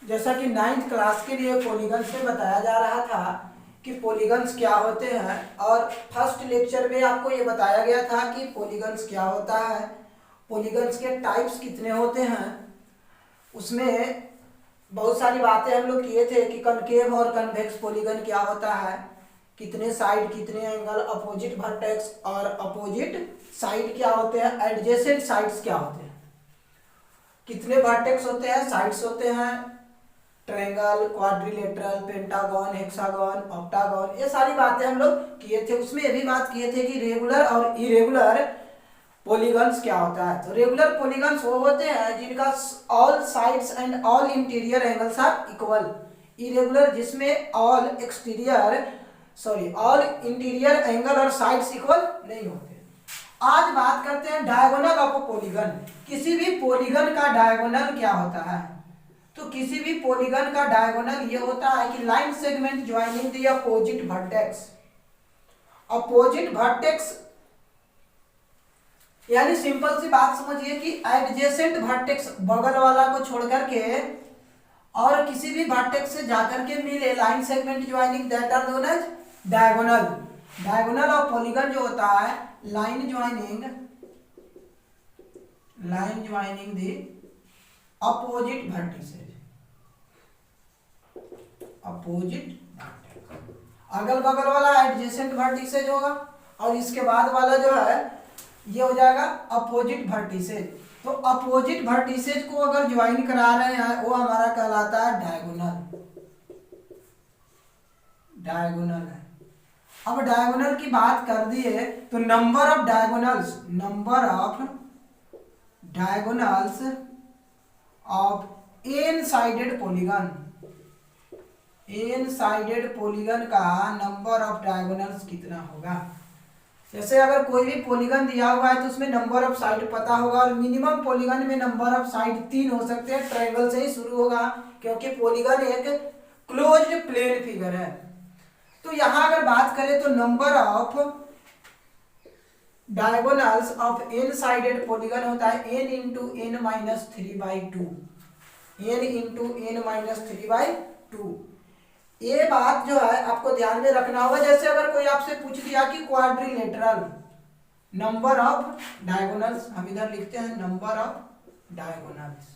जैसा कि 9th class के लिए पॉलीगन्स में बताया जा रहा था कि पॉलीगन्स क्या होते हैं, और फर्स्ट लेक्चर में आपको ये बताया गया था कि पॉलीगन्स क्या होता है, पॉलीगन्स के टाइप्स कितने होते हैं। उसमें बहुत सारी बातें हम लोग किए थे कि कनकेव और कन्वेक्स पॉलीगन क्या होता है, कितने साइड कितने एंगल, अपोजिट वर्टेक्स और अपोजिट साइड क्या होते हैं, एडजेसेंट साइड्स क्या होते हैं, कितने वर्टेक्स होते हैं, साइड्स होते हैं, triangle, quadrilateral, pentagon, hexagon, octagon, ये सारी बातें हम लोग किए थे। उसमें ये भी बात किए थे कि रेगुलर और इरेगुलर पॉलीगन्स क्या होता है। तो रेगुलर पॉलीगन्स वो होते हैं जिनका all sides and all interior angles are equal. Irregular जिसमें ऑल इंटीरियर एंगल और साइड्स इक्वल नहीं होते। आज बात करते हैं डायगोनल ऑफ पॉलीगन। किसी भी पॉलीगन का डायगोनल क्या होता है। तो किसी भी पॉलीगन का डायगोनल ये होता है कि line segment joining the opposite vertex. Opposite vertex यानी सिंपल सी बात समझिए कि एडजेसेंट वर्टेक्स बगल वाला को छोड़ करके और किसी भी वर्टेक्स से जाकर के मिले line segment joining, that are known as diagonal. Diagonal of polygon जो होता है line joining the opposite vertices, opposite अगल बगल वाला एडजेसेंट वर्टिसेज होगा और इसके बाद वाला जो है ये हो जाएगा अपोजिट वर्टिसेज। तो अपोजिट वर्टिसेज को अगर ज्वाइन करा रहे हैं वो हमारा कहलाता है डायगोनल। डायगोनल है। अब डायगोनल की बात कर दिए तो number of diagonals of N sided polygon, N sided polygon का नंबर ऑफ डायगोनल्स कितना होगा। जैसे अगर कोई भी पॉलीगन दिया हुआ है तो उसमें नंबर ऑफ साइड पता होगा, और मिनिमम पॉलीगन में नंबर ऑफ साइड 3 हो सकते हैं। ट्रायंगल से ही शुरू होगा क्योंकि पॉलीगन एक क्लोज्ड प्लेन फिगर है। तो यहां अगर बात करें तो number of diagonals of N sided polygon होता है n into N minus 3/2, n into N minus 3/2। ये बात जो है आपको ध्यान में रखना होगा। जैसे अगर कोई आपसे पूछ दिया कि क्वाड्रिलेटरल नंबर ऑफ डायगोनल्स, हम इधर लिखते हैं नंबर ऑफ डायगोनल्स।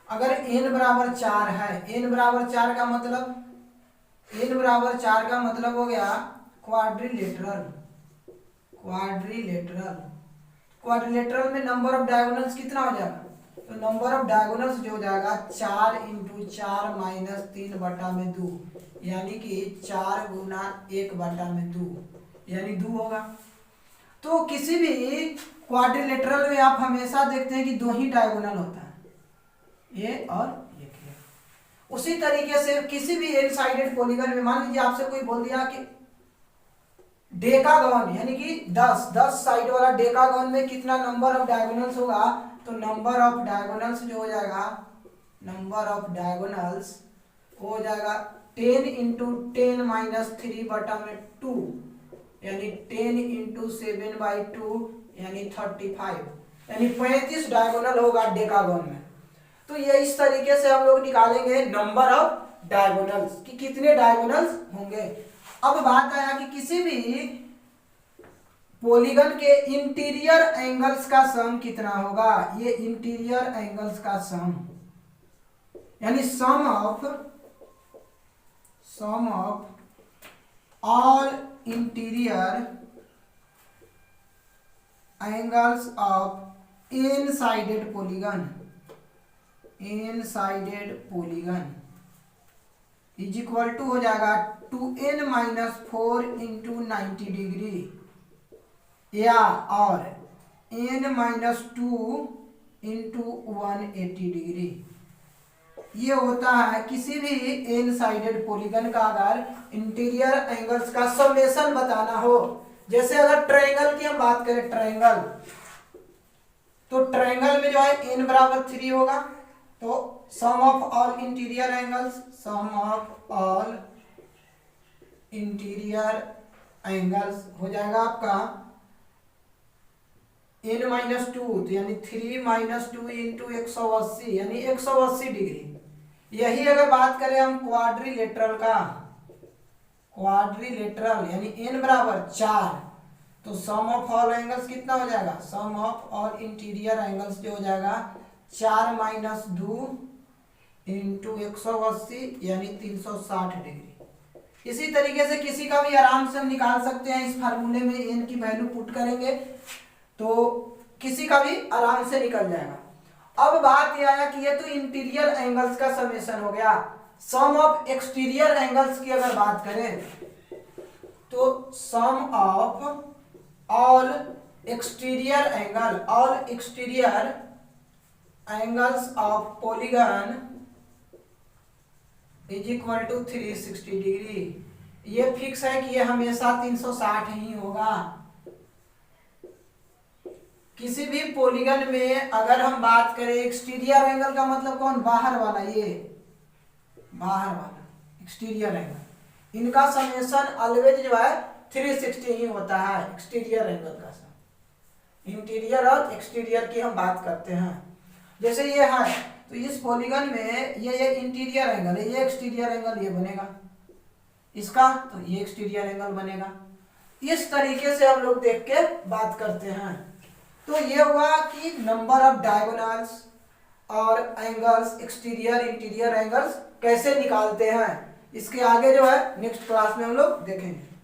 अगर n बराबर 4 है, n बराबर 4 का मतलब हो गया क्वाड्रिलेटरल। क्वाड्रिलेटरल में नंबर ऑफ डायगोनल्स कितना हो जाएगा। तो नंबर ऑफ डायगोनल्स जो हो जाएगा 4 इंटू 4 माइनस 3/2, यानी कि 4 गुना 1/2 यानी 2 होगा। तो किसी भी क्वाड्रिलेटरल में आप हमेशा देखते हैं कि 2 ही डायगोनल होता है, ये और ये। उसी तरीके से किसी भी एन साइडेड पॉलीगन में मान लीजिए आपसे कोई बोल दिया कि डेकागन यानी कि 10 साइड वाला डेकागन में कितना नंबर ऑफ डायगोनल्स होगा। तो नंबर ऑफ डायगोनल्स जो हो जाएगा, नंबर ऑफ डायगोनल्स हो जाएगा 10 इंटू 10 माइनस 3/2 यानी 10 इंटू 7/2 यानी 35, यानी 35 डायगोनल होगा डेकागन में। तो ये इस तरीके से हम लोग निकालेंगे नंबर ऑफ डायगोनल्स कि कितने डायगोनल्स होंगे। अब बात आया कि किसी भी पॉलीगन के इंटीरियर एंगल्स का सम कितना होगा। ये इंटीरियर एंगल्स का सम यानी sum of all interior angles of N sided polygon is equal to हो जाएगा 2n माइनस 4 इंटू 90 डिग्री या और n माइनस 2 इंटू 180 डिग्री। ये होता है किसी भी एन साइडेड पॉलीगन का अगर इंटीरियर एंगल्स का समेशन बताना हो। जैसे अगर ट्रायंगल की हम बात करें, ट्रायंगल, तो ट्रायंगल में जो है n बराबर 3 होगा। तो sum of all interior angles, sum of all interior angles हो जाएगा आपका n माइनस टू, तो यानी 3 माइनस टू इंटू 180 यानी 180 डिग्री। यही अगर बात करें हम क्वाड्रिलेटरल का, क्वाड्रिलेटरल यानी n बराबर 4, तो सम ऑफ ऑल एंगल्स कितना हो जाएगा, सम ऑफ ऑल इंटीरियर एंगल्स जो हो जाएगा 4 माइनस 2 इंटू 180 यानी 360 डिग्री। इसी तरीके से किसी का भी आराम से हम निकाल सकते हैं, इस फार्मूले में n की वैल्यू पुट करेंगे तो किसी का भी आराम से निकल जाएगा। अब बात यह आया कि ये तो इंटीरियर एंगल्स का समेशन हो गया। सम ऑफ एक्सटीरियर एंगल्स की अगर बात करें तो sum of all exterior angle, all exterior angles of polygon is equal to 360 degree. ये फिक्स है कि ये हमेशा 360 ही होगा। किसी भी पॉलीगन में अगर हम बात करें एक्सटीरियर एंगल का मतलब कौन, बाहर वाला, ये बाहर वाला एक्सटीरियर एंगल, इनका समेशन ऑलवेज जो है 360 ही होता है। एक्सटीरियर एंगल का सम, इंटीरियर और एक्सटीरियर की हम बात करते हैं। जैसे ये है तो इस पॉलीगन में ये इंटीरियर एंगल है, ये एक्सटीरियर एंगल ये बनेगा, इसका तो ये एक्सटीरियर एंगल बनेगा। इस तरीके से हम लोग देख के बात करते हैं। तो ये हुआ कि नंबर ऑफ डायगोनल्स और एंगल्स, एक्सटीरियर इंटीरियर एंगल्स कैसे निकालते हैं। इसके आगे जो है नेक्स्ट क्लास में हम लोग देखेंगे।